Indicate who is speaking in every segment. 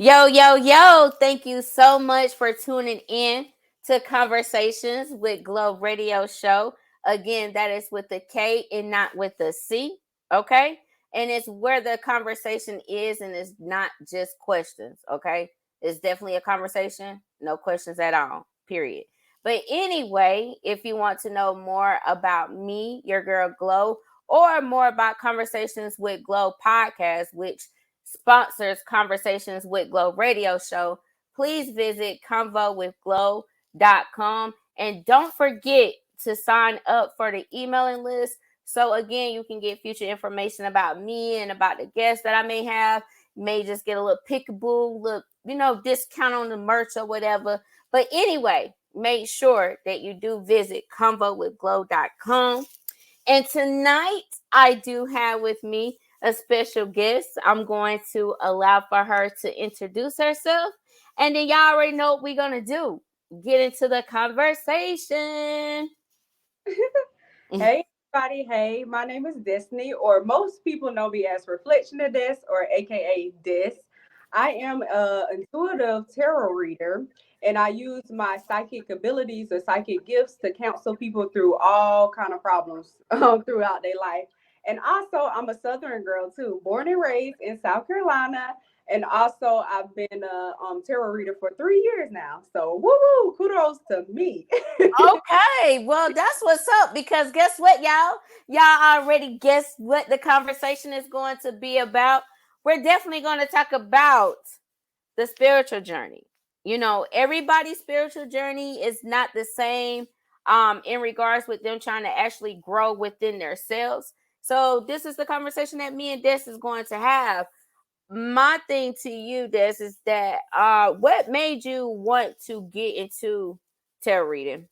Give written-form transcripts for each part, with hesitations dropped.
Speaker 1: Yo, yo, yo. Thank you so much for tuning in to Conversations with Glo Radio Show. Again, that is with the K and not with the C. Okay. And it's where the conversation is, and it's not just questions. Okay. It's definitely a conversation, no questions at all, period. But anyway, if you want to know more about me, your girl Glo, or more about Conversations with Glo podcast, which sponsors Conversations with Glo radio show, please visit convowithglo.com and don't forget to sign up for the emailing list. So again, you can get future information about me and about the guests that I may have. You may just get a little pickaboo, look, discount on the merch or whatever. But anyway, make sure that you do visit convowithglo.com. And tonight I do have with me a special guest. I'm going to allow for her to introduce herself. And then y'all already know what we're going to do. Get into the conversation.
Speaker 2: Hey, everybody. Hey, my name is Destiny, or most people know me as Reflection of Des, or AKA Des. I am an intuitive tarot reader, and I use my psychic abilities or psychic gifts to counsel people through all kind of problems throughout their life. And also, I'm a Southern girl too, born and raised in South Carolina. And also, I've been a tarot reader for 3 years now. So, woo woo, kudos to me.
Speaker 1: Okay, well, that's what's up because guess what, y'all? Y'all already guessed what the conversation is going to be about. We're definitely going to talk about the spiritual journey. Everybody's spiritual journey is not the same in regards with them trying to actually grow within themselves. So this is the conversation that me and Des is going to have. My thing to you, Des, is that what made you want to get into tarot reading?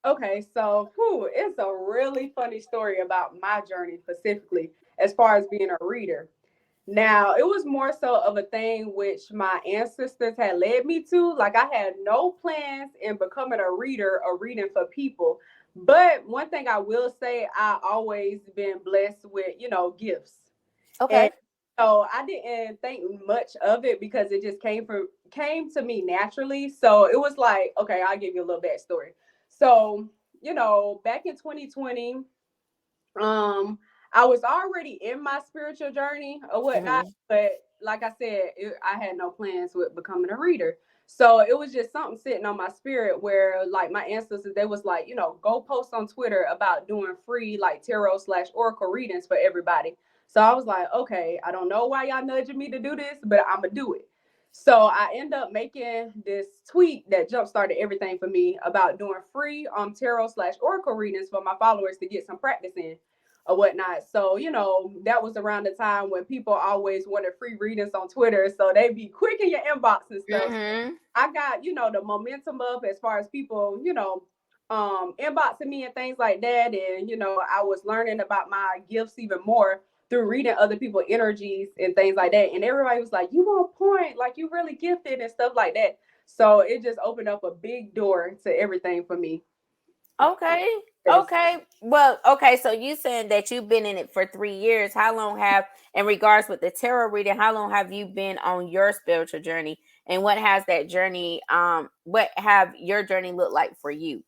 Speaker 2: Okay, so it's a really funny story about my journey specifically as far as being a reader. Now, it was more so of a thing which my ancestors had led me to. Like, I had no plans in becoming a reader or reading for people. But one thing I will say, I always been blessed with, gifts. And
Speaker 1: Okay.
Speaker 2: so I didn't think much of it because it just came to me naturally. So it was like, okay, I'll give you a little backstory. So, back in 2020, um, I was already in my spiritual journey or whatnot,
Speaker 1: Hmm.
Speaker 2: but like I said, I had no plans with becoming a reader. So it was just something sitting on my spirit where, like, my ancestors, they was like, go post on Twitter about doing free like tarot/oracle readings for everybody. So I was like, okay, I don't know why y'all nudging me to do this, but I'm gonna do it. So I end up making this tweet that jump started everything for me about doing free tarot/oracle readings for my followers to get some practice in or whatnot. So, that was around the time when people always wanted free readings on Twitter. So they be quick in your inbox and stuff.
Speaker 1: Hmm.
Speaker 2: I got, the momentum up as far as people, inboxing me and things like that. And, I was learning about my gifts even more through reading other people's energies and things like that. And everybody was like, you on point, like you really gifted and stuff like that. So it just opened up a big door to everything for me.
Speaker 1: Okay.
Speaker 2: Yes.
Speaker 1: Okay. Well, okay. So you saying that you've been in it for 3 years. How long have, in regards with the tarot reading, how long have you been on your spiritual journey? And what has that journey, what have your journey looked like for you?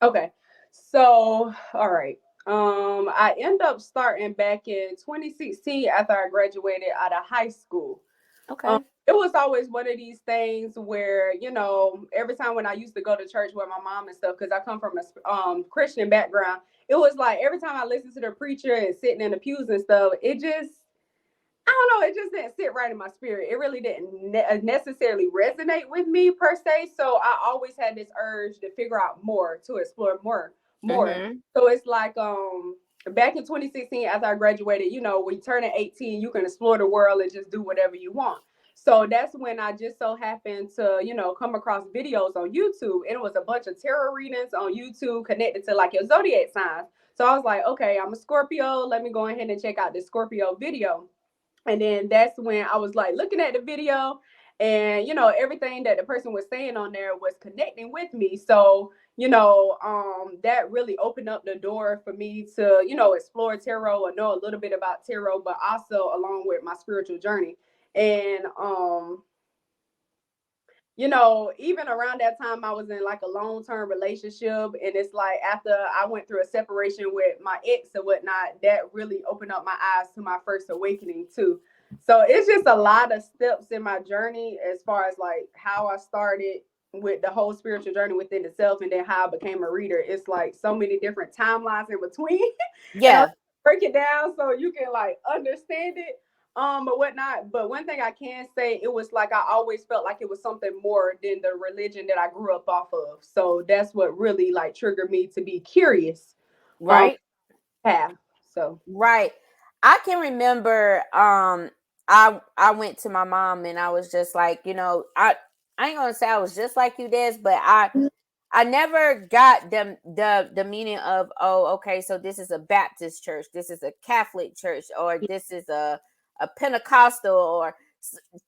Speaker 2: Okay. So, all right. I end up starting back in 2016 after I graduated out of high school. Um,
Speaker 1: Okay.
Speaker 2: it was always one of these things where, every time when I used to go to church with my mom and stuff, because I come from a Christian background, it was like every time I listened to the preacher and sitting in the pews and stuff, it just, I don't know, it just didn't sit right in my spirit. It really didn't necessarily resonate with me per se. So I always had this urge to figure out more, to explore more.
Speaker 1: Mm-hmm.
Speaker 2: So it's like back in 2016, after I graduated, when you turn 18, you can explore the world and just do whatever you want. So that's when I just so happened to, come across videos on YouTube. And it was a bunch of tarot readings on YouTube connected to like your zodiac signs. So I was like, okay, I'm a Scorpio. Let me go ahead and check out this Scorpio video. And then that's when I was like looking at the video, and everything that the person was saying on there was connecting with me. So, that really opened up the door for me to, explore tarot or know a little bit about tarot, but also along with my spiritual journey. And even around that time, I was in like a long-term relationship, and it's like after I went through a separation with my ex and whatnot, that really opened up my eyes to my first awakening too. So it's just a lot of steps in my journey as far as like how I started with the whole spiritual journey within itself, and then how I became a reader. It's like so many different timelines in between, and I
Speaker 1: Yeah.
Speaker 2: break it down so you can like understand it, or whatnot. But one thing I can say, it was like I always felt like it was something more than the religion that I grew up off of. So that's what really like triggered me to be curious. Um,
Speaker 1: Right.
Speaker 2: path. So
Speaker 1: Right. I can remember I went to my mom and I was just like, I ain't gonna say I was just like you, Des, but I never got the meaning of, oh, okay, so this is a Baptist church, this is a Catholic church, or this is a Pentecostal, or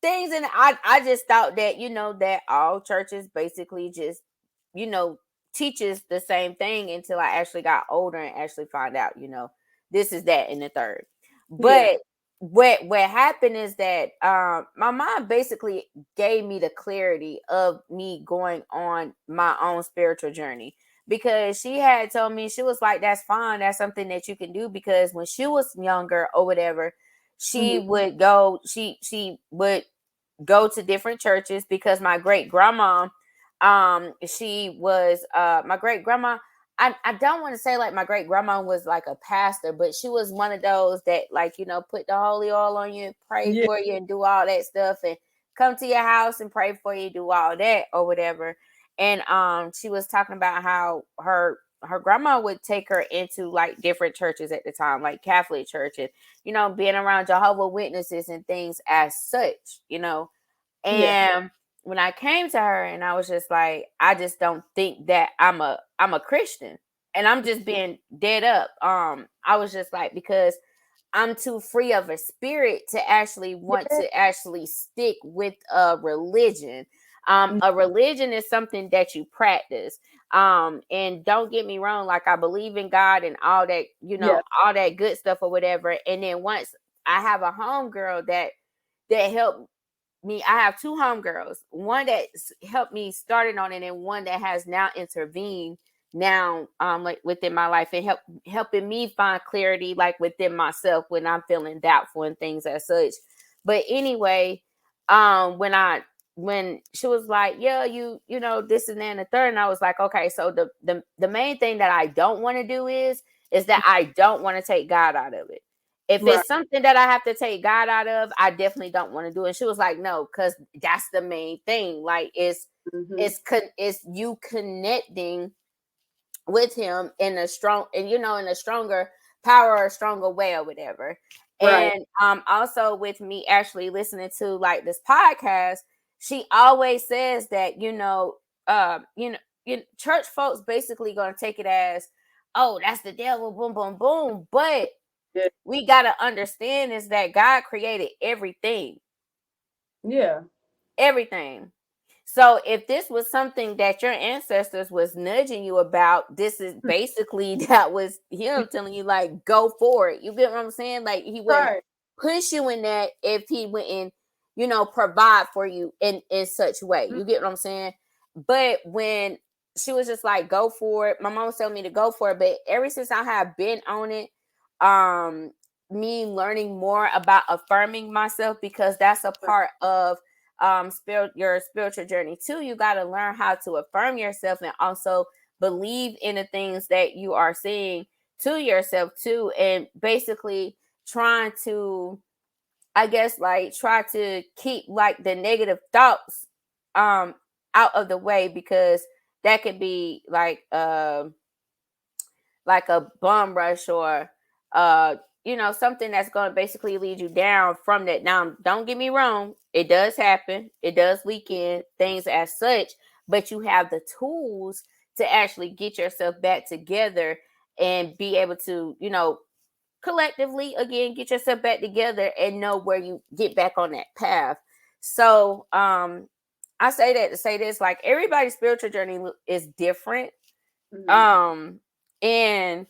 Speaker 1: things. And I just thought that, that all churches basically just, you know teaches the same thing, until I actually got older and actually find out, this is that in the third.
Speaker 2: yeah,
Speaker 1: But what happened is that my mom basically gave me the clarity of me going on my own spiritual journey, because she had told me, she was like, that's fine, that's something that you can do, because when she was younger or whatever,
Speaker 2: mm-hmm.
Speaker 1: she would go to different churches, because my great grandma, she was my great grandma, I don't want to say like my great grandma was like a pastor, but she was one of those that, like, put the holy oil on you, pray
Speaker 2: Yeah,
Speaker 1: for you, and do all that stuff, and come to your house and pray for you, do all that or whatever. And she was talking about how her grandma would take her into like different churches at the time, like Catholic churches, being around Jehovah Witnesses and things as such,
Speaker 2: yeah,
Speaker 1: and when I came to her, and I was just like, I just don't think that I'm a Christian. And I'm just being dead up. I was just like, because I'm too free of a spirit to actually want
Speaker 2: yeah,
Speaker 1: to actually stick with a religion. A religion is something that you practice. And don't get me wrong, like, I believe in God and all that,
Speaker 2: yeah,
Speaker 1: all that good stuff or whatever. And then once I have a homegirl that helped me. I have two homegirls, one that helped me started on it, and one that has now intervened now, like within my life, and helping me find clarity, like within myself, when I'm feeling doubtful and things as such. But anyway, when she was like, yeah, this and that and the third, and I was like, okay, so the main thing that I don't want to do is that I don't want to take God out of it. If
Speaker 2: right,
Speaker 1: it's something that I have to take God out of, I definitely don't want to do it. And she was like, no, because that's the main thing. Like,
Speaker 2: mm-hmm.
Speaker 1: it's you connecting with him in a strong, and in a stronger power or a stronger way or whatever.
Speaker 2: Right,
Speaker 1: And also with me actually listening to like this podcast, she always says that, church folks basically gonna take it as, oh, that's the devil, boom, boom, boom. But
Speaker 2: yeah,
Speaker 1: we got to understand is that God created everything,
Speaker 2: yeah,
Speaker 1: everything. So if this was something that your ancestors was nudging you about, this is basically that was him telling you, like, go for it. You get what I'm saying? Like, he wouldn't
Speaker 2: right,
Speaker 1: push you in that if he wouldn't, provide for you in such way. You get what I'm saying? But when she was just like, go for it, my mom was telling me to go for it. But ever since I have been on it, um, me learning more about affirming myself, because that's a part of your spiritual journey too. You got to learn how to affirm yourself, and also believe in the things that you are saying to yourself too, and basically trying to, I guess, like, try to keep like the negative thoughts um out of the way, because that could be like a bum rush, or something that's going to basically lead you down from that. Now, don't get me wrong, it does happen, it does leak in things as such, but you have the tools to actually get yourself back together, and be able to, collectively again get yourself back together, and know where you get back on that path. So I say that to say this, like, everybody's spiritual journey is different.
Speaker 2: mm-hmm.
Speaker 1: um and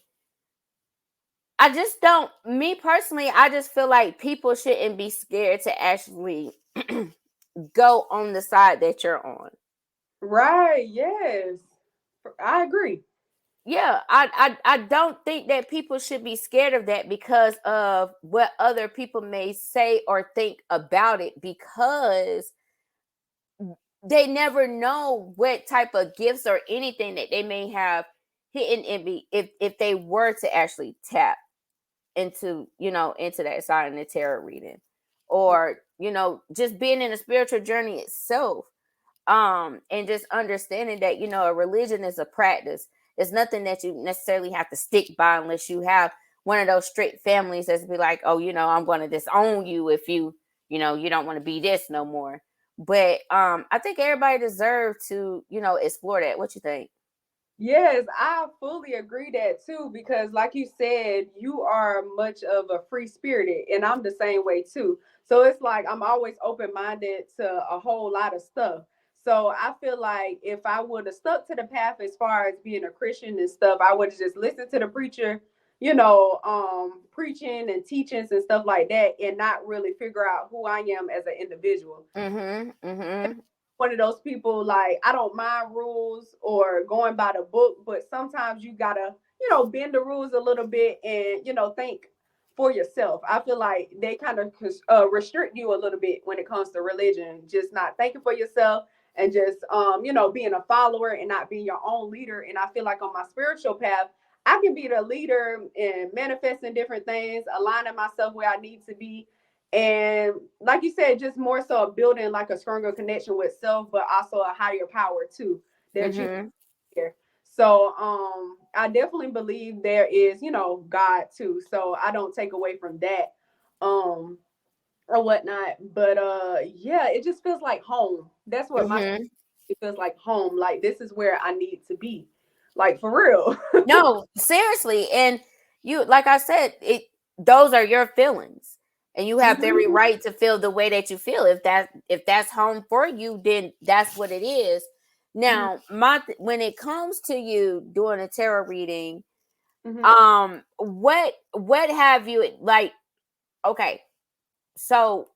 Speaker 1: I just don't, me personally, I just feel like people shouldn't be scared to actually go on the side that you're on.
Speaker 2: Right. Yes. I agree.
Speaker 1: Yeah, I don't think that people should be scared of that because of what other people may say or think about it, because they never know what type of gifts or anything that they may have hidden in be if they were to actually tap into, into that side in the tarot reading, or just being in a spiritual journey itself. And just understanding that a religion is a practice. It's nothing that you necessarily have to stick by, unless you have one of those strict families that's be like, oh, I'm going to disown you if you don't want to be this no more. But I think everybody deserves to explore that. What you think?
Speaker 2: Yes, I fully agree that too, because like you said, you are much of a free spirited, and I'm the same way too. So it's like I'm always open minded to a whole lot of stuff. So I feel like if I would have stuck to the path as far as being a Christian and stuff, I would have just listened to the preacher, preaching and teachings and stuff like that, and not really figure out who I am as an individual.
Speaker 1: Mm-hmm. Mm-hmm.
Speaker 2: One of those people, like, I don't mind rules or going by the book, but sometimes you gotta, bend the rules a little bit and, think for yourself. I feel like they kind of restrict you a little bit when it comes to religion, just not thinking for yourself and just being a follower and not being your own leader. And I feel like on my spiritual path, I can be the leader and manifesting different things, aligning myself where I need to be, and like you said, just more so building like a stronger connection with self, but also a higher power too that you
Speaker 1: Mm-hmm.
Speaker 2: hear. So I definitely believe there is, God too, so I don't take away from that um or whatnot. But yeah, it just feels like home. That's what my
Speaker 1: Mm-hmm.
Speaker 2: it feels like home. Like this is where I need to be, like for real.
Speaker 1: No, seriously. And you, like I said, those are your feelings. And you have every
Speaker 2: Mhm.
Speaker 1: right to feel the way that you feel. If that's home for you, then that's what it is.
Speaker 2: Mhm.
Speaker 1: Now, when it comes to you doing a tarot reading,
Speaker 2: Mhm.
Speaker 1: what have you like? Okay, so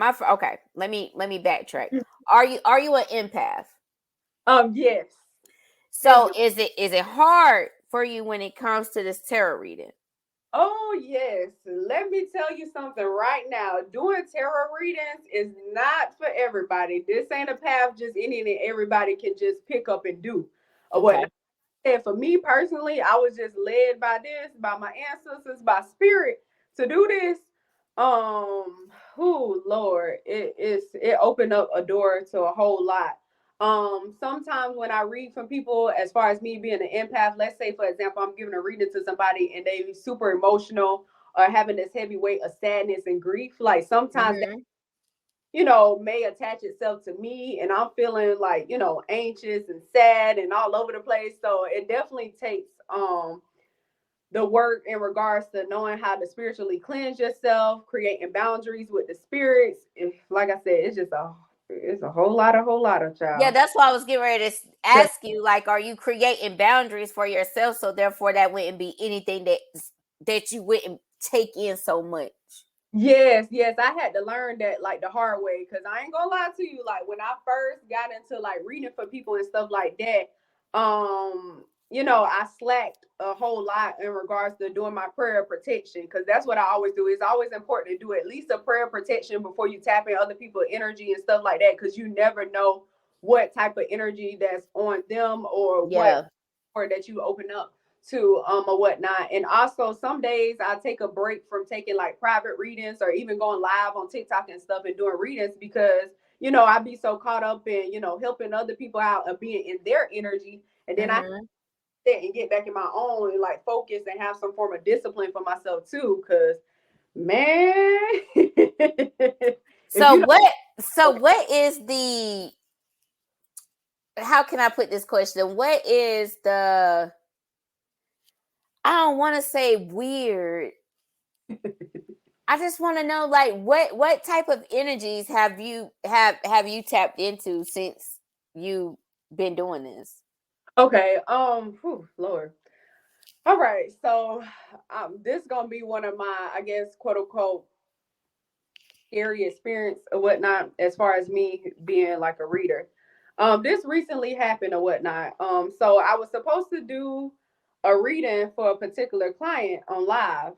Speaker 1: okay, let me backtrack. Are you an empath?
Speaker 2: Yes.
Speaker 1: So
Speaker 2: Definitely.
Speaker 1: is it hard for you when it comes to this tarot reading?
Speaker 2: Oh, yes. Let me tell you something right now. Doing tarot readings is not for everybody. This ain't a path just any and everybody can just pick up and do or
Speaker 1: Okay.
Speaker 2: whatnot. And for me personally, I was just led by this, by my ancestors, by spirit to do this. Oh Lord, it opened up a door to a whole lot. Sometimes when I read from people, as far as me being an empath, let's say for example, I'm giving a reading to somebody and they super emotional or having this heavy weight of sadness and grief. Like sometimes that
Speaker 1: Mhm.
Speaker 2: may attach itself to me and I'm feeling like, anxious and sad and all over the place. So it definitely takes the work in regards to knowing how to spiritually cleanse yourself, creating boundaries with the spirits. If, like I said, it's a whole lot of
Speaker 1: Yeah,
Speaker 2: child.
Speaker 1: that's why I was getting ready to ask you, like, are you creating boundaries for yourself, so therefore that wouldn't be anything that you wouldn't take in so much.
Speaker 2: Yes, yes, I had to learn that like the hard way because I ain't gonna lie to you. Like when I first got into like reading for people and stuff like that, I slacked a whole lot in regards to doing my prayer of protection because that's what I always do. It's always important to do at least a prayer of protection before you tap in other people's energy and stuff like that because you never know what type of energy that's on them or what
Speaker 1: Yeah.
Speaker 2: or that you open up to or whatnot. And also some days I take a break from taking like private readings or even going live on TikTok and stuff and doing readings because I be so caught up in helping other people out and being in their energy, and then I
Speaker 1: Mhm.
Speaker 2: sit and get back in my own and like focus and have some form of discipline for myself too. Because man, if
Speaker 1: So
Speaker 2: you
Speaker 1: what? So
Speaker 2: don't,
Speaker 1: what is the? How can I put this question? What is the? I don't want to say weird. I just want to know, like, what type of energies have you tapped into since you been doing this?
Speaker 2: okay, Lord. All right, so this gonna be one of my, I guess, quote unquote, scary experience or whatnot as far as me being like a reader. This recently happened or whatnot. So I was supposed to do a reading for a particular client on live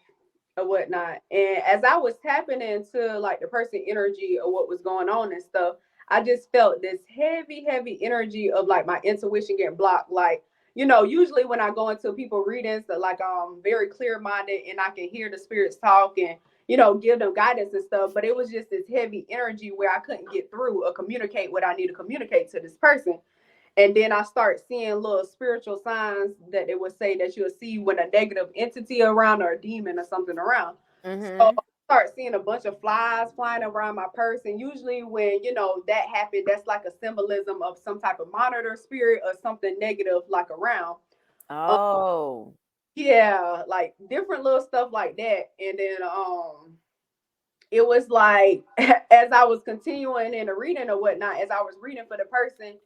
Speaker 2: or whatnot. And as I was tapping into like the person energy or what was going on and stuff, I just felt this heavy, heavy energy of like my intuition getting blocked. Like, usually when I go into people readings, like I'm very clear minded and I can hear the spirits talk and give them guidance and stuff. But it was just this heavy energy where I couldn't get through or communicate what I need to communicate to this person. And then I start seeing little spiritual signs that they would say that you'll see when a negative entity around or a demon or something around. So
Speaker 1: Mm-hmm.
Speaker 2: I start seeing a bunch of flies flying around my purse. And usually when, that happened, that's like a symbolism of some type of monitor spirit or something negative like around. Um,
Speaker 1: Oh.
Speaker 2: yeah, like different little stuff like that. And then it was like as I was continuing in the reading or whatnot, as I was reading for the person,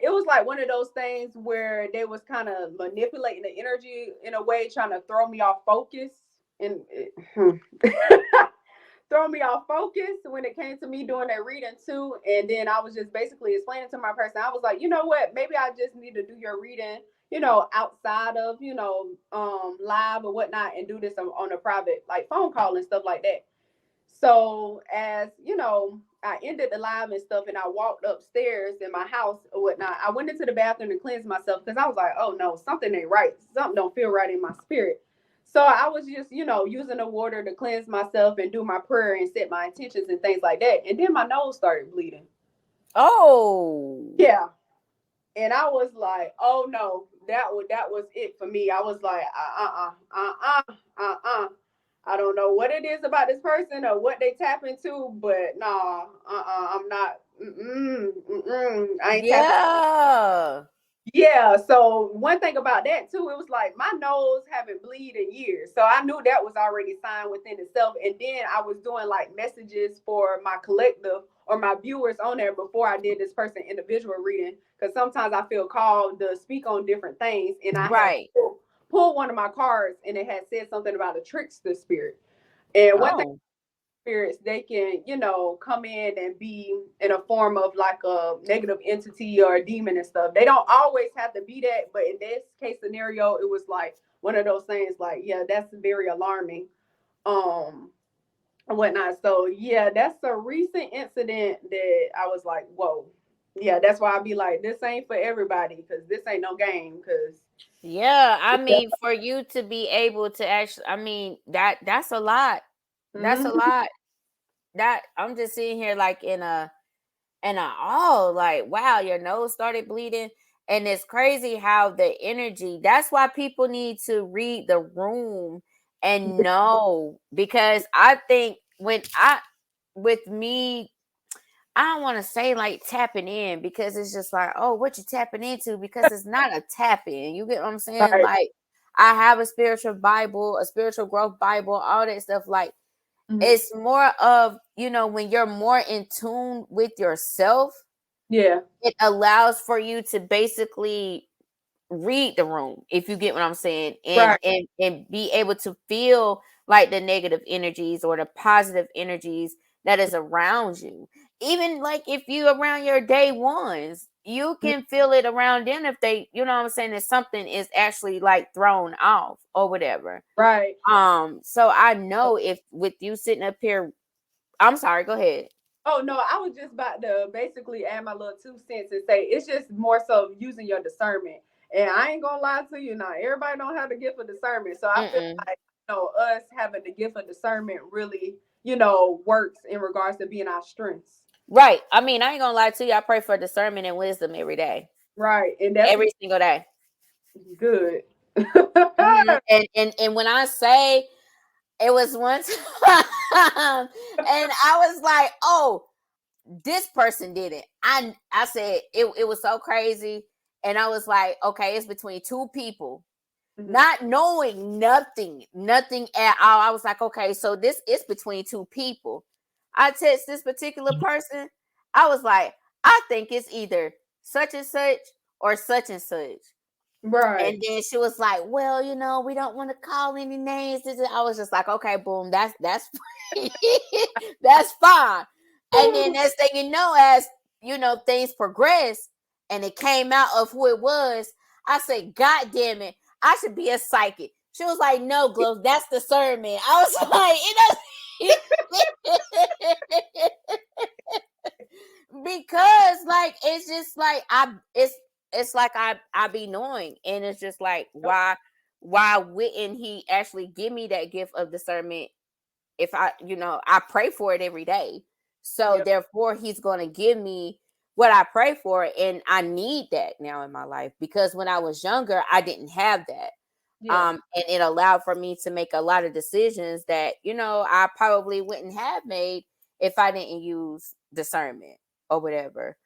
Speaker 2: it was like one of those things where they was kind of manipulating the energy in a way, trying to throw me off focus and throw me off focus when it came to me doing that reading too. And then I was just basically explaining to my person, I was like, you know what, maybe I just need to do your reading, outside of, live or whatnot, and do this on a private like phone call and stuff like that. So as I ended the live and stuff, and I walked upstairs in my house or whatnot. I went into the bathroom to cleanse myself because I was like, oh no, something ain't right. Something don't feel right in my spirit. So I was just, using the water to cleanse myself and do my prayer and set my intentions and things like that. And then my nose started bleeding.
Speaker 1: Oh.
Speaker 2: Yeah. And I was like, oh no, that was it for me. I was like, I don't know what it is about this person or what they tap into, but nah, I'm not. I ain't tapping.
Speaker 1: Yeah.
Speaker 2: Yeah, so one thing about that too, it was like my nose haven't bleed in years. So I knew that was already a sign within itself. And then I was doing like messages for my collective or my viewers on there before I did this person individual reading. Because sometimes I feel called to speak on different things. And I had
Speaker 1: Right.
Speaker 2: pulled one of my cards and it had said something about a trickster spirit. And one thing,
Speaker 1: Oh.
Speaker 2: spirits, they can come in and be in a form of like a negative entity or a demon and stuff. They don't always have to be that, but in this case scenario it was like one of those things like, yeah, that's very alarming, um and whatnot. So yeah, that's a recent incident that I was like, whoa. Yeah, that's why I be like, this ain't for everybody because this ain't no game. Because
Speaker 1: Yeah, I mean, for you to be able to actually, I mean, that's a lot. That's a
Speaker 2: mm-hmm.
Speaker 1: lot. That I'm just sitting here like oh, like wow, your nose started bleeding. And it's crazy how the energy, that's why people need to read the room and know, because I think with me, I don't want to say like tapping in, because it's just like, oh, what you tapping into? Because it's not a tap in. You get what I'm saying?
Speaker 2: Right.
Speaker 1: Like, I have a spiritual Bible, a spiritual growth Bible, all that stuff. Like,
Speaker 2: Mm-hmm.
Speaker 1: it's more of, when you're more in tune with yourself,
Speaker 2: Yeah.
Speaker 1: it allows for you to basically read the room, if you get what I'm saying, and
Speaker 2: Right.
Speaker 1: be able to feel like the negative energies or the positive energies that is around you. Even like if you around your day ones, you can feel it around them if they, you know what I'm saying, if something is actually like thrown off or whatever.
Speaker 2: Right.
Speaker 1: So I know if with you sitting up here, I'm sorry, go ahead.
Speaker 2: Oh no, I was just about to basically add my little 2 cents and say it's just more so using your discernment. And I ain't gonna lie to you now. Everybody don't have the gift of discernment. So I feel
Speaker 1: Mm-mm.
Speaker 2: like us having the gift of discernment really, works in regards to being our strengths.
Speaker 1: Right. I mean, I ain't gonna lie to you. I pray for discernment and wisdom every day,
Speaker 2: Right. And that's
Speaker 1: every single day.
Speaker 2: good.
Speaker 1: And when I say, it was one time, and I was like, oh, this person did it. I said it was so crazy, and I was like, okay, it's between two people,
Speaker 2: Mhm.
Speaker 1: not knowing nothing at all. I was like, okay, so this is between two people. I text this particular person. I was like, I think it's either such and such or such and such.
Speaker 2: Right.
Speaker 1: And then she was like, "Well, we don't want to call any names." I was just like, "Okay, boom, that's that's fine." And then next thing you know, as things progress, and it came out of who it was, I said, "God damn it, I should be a psychic." She was like, "No, Glow, that's discernment." I was like, because like it's just like it's like I be knowing, and it's just like
Speaker 2: Yep.
Speaker 1: why wouldn't he actually give me that gift of discernment if I pray for it every day. So
Speaker 2: Yep.
Speaker 1: therefore he's going to give me what I pray for, and I need that now in my life, because when I was younger I didn't have that.
Speaker 2: Yeah.
Speaker 1: And it allowed for me to make a lot of decisions that I probably wouldn't have made if I didn't use discernment or whatever.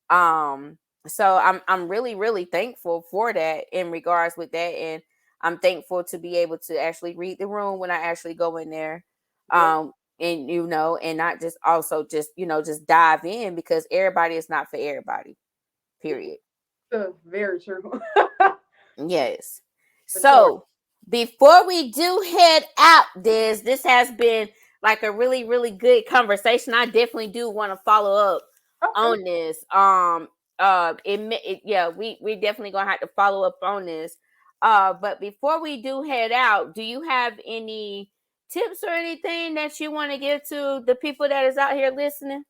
Speaker 1: um so I'm really really thankful for that in regards with that, and I'm thankful to be able to actually read the room when I actually go in there.
Speaker 2: Yep.
Speaker 1: And and not just also just just dive in, because everybody is not for everybody, period.
Speaker 2: Very true.
Speaker 1: Yes.
Speaker 2: For sure.
Speaker 1: So before we do head out, this has been like a really, really good conversation. I definitely do want to follow up
Speaker 2: Okay.
Speaker 1: on this. Yeah, we definitely gonna have to follow up on this. But before we do head out, do you have any tips or anything that you want to give to the people that is out here listening?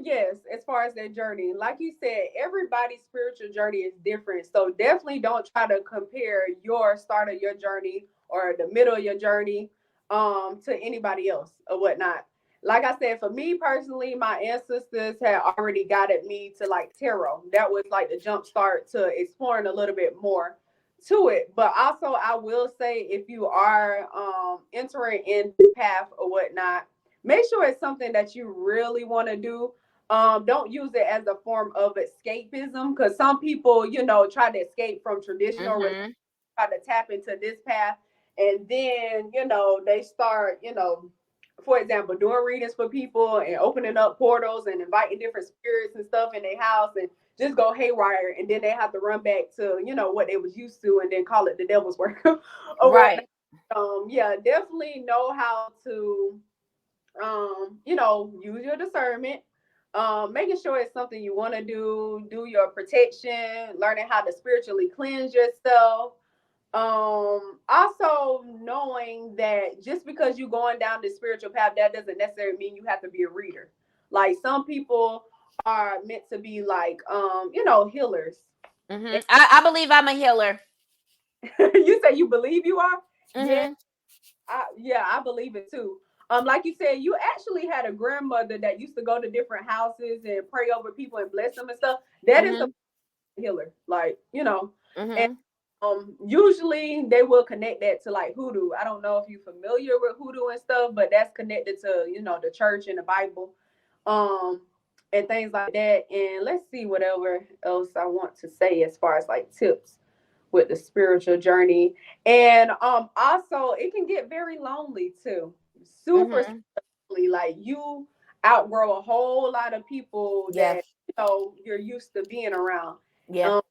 Speaker 2: Yes, as far as that journey, like you said, everybody's spiritual journey is different. So definitely don't try to compare your start of your journey or the middle of your journey to anybody else or whatnot. Like I said, for me personally, my ancestors had already guided me to like tarot. That was like the jump start to exploring a little bit more to it. But also I will say, if you are entering in this path or whatnot, make sure it's something that you really want to do. Don't use it as a form of escapism, because some people, try to escape from traditional religion,
Speaker 1: Mm-hmm.
Speaker 2: try to tap into this path, and then they start, for example, doing readings for people and opening up portals and inviting different spirits and stuff in their house, and just go haywire, and then they have to run back to what they was used to, and then call it the devil's work or whatnot.
Speaker 1: Right.
Speaker 2: Yeah, definitely know how to use your discernment. Making sure it's something you want to do your protection, learning how to spiritually cleanse yourself. Also knowing that just because you're going down the spiritual path, that doesn't necessarily mean you have to be a reader. Like some people are meant to be like, healers.
Speaker 1: Mm-hmm. I believe I'm a healer.
Speaker 2: You say you believe you are? Yeah,
Speaker 1: Mm-hmm.
Speaker 2: I believe it too. Like you said, you actually had a grandmother that used to go to different houses and pray over people and bless them and stuff. That is a
Speaker 1: Mm-hmm.
Speaker 2: healer, like and
Speaker 1: Mm-hmm.
Speaker 2: usually they will connect that to like hoodoo. I don't know if you're familiar with hoodoo and stuff, but that's connected to the church and the Bible, um, and things like that. And let's see whatever else I want to say as far as like tips with the spiritual journey. And also it can get very lonely too. Super
Speaker 1: Mm-hmm.
Speaker 2: lonely. Like you outgrow a whole lot of people
Speaker 1: Yeah.
Speaker 2: that you're used to being around.
Speaker 1: Yeah.
Speaker 2: Um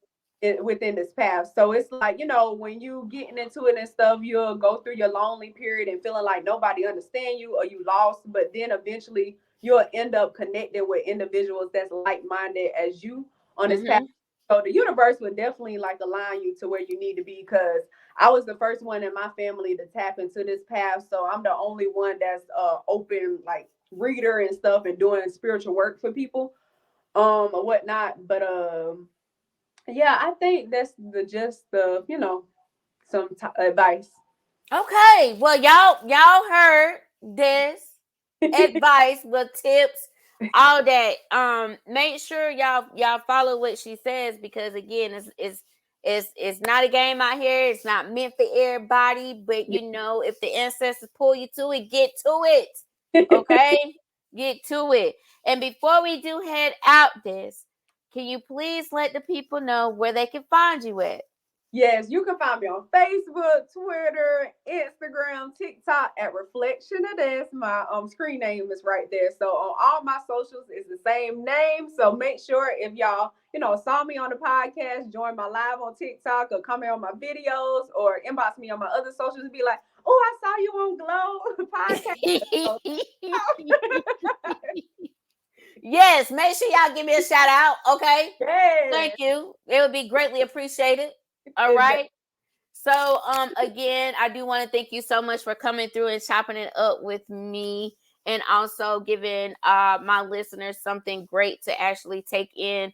Speaker 2: within this path. So it's like, when you getting into it and stuff, you'll go through your lonely period and feeling like nobody understand you or you lost, but then eventually you'll end up connecting with individuals that's like-minded as you on this path.
Speaker 1: Mm-hmm.
Speaker 2: So the universe would definitely like align you to where you need to be, because I was the first one in my family to tap into this path. So I'm the only one that's open like reader and stuff and doing spiritual work for people or whatnot. But yeah, I think that's the just the some advice.
Speaker 1: Okay. Well, y'all heard this advice with tips, all that. Make sure y'all follow what she says, because again, it's not a game out here. It's not meant for everybody. But if the ancestors pull you to it, get to it. Okay, get to it. And before we do head out, can you please let the people know where they can find you at?
Speaker 2: Yes, you can find me on Facebook, Twitter, Instagram, TikTok at Reflection of This. My screen name is right there. So on all my socials is the same name. So make sure if y'all, saw me on the podcast, join my live on TikTok or comment on my videos or inbox me on my other socials and be like, oh, I saw you on Glo podcast.
Speaker 1: Yes, make sure y'all give me a shout out. Okay. Thank
Speaker 2: Yes.
Speaker 1: you. It would be greatly appreciated. All right. So, again, I do want to thank you so much for coming through and chopping it up with me, and also giving my listeners something great to actually take in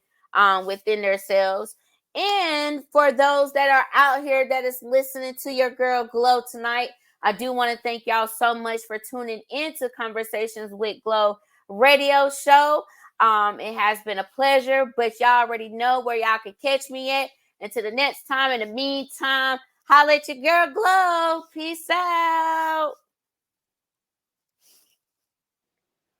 Speaker 1: within themselves. And for those that are out here that is listening to your girl Glo tonight, I do want to thank y'all so much for tuning into Conversations with Glo radio show. It has been a pleasure, but y'all already know where y'all can catch me at. Until the next time, in the meantime, holla at your girl Glo. Peace out.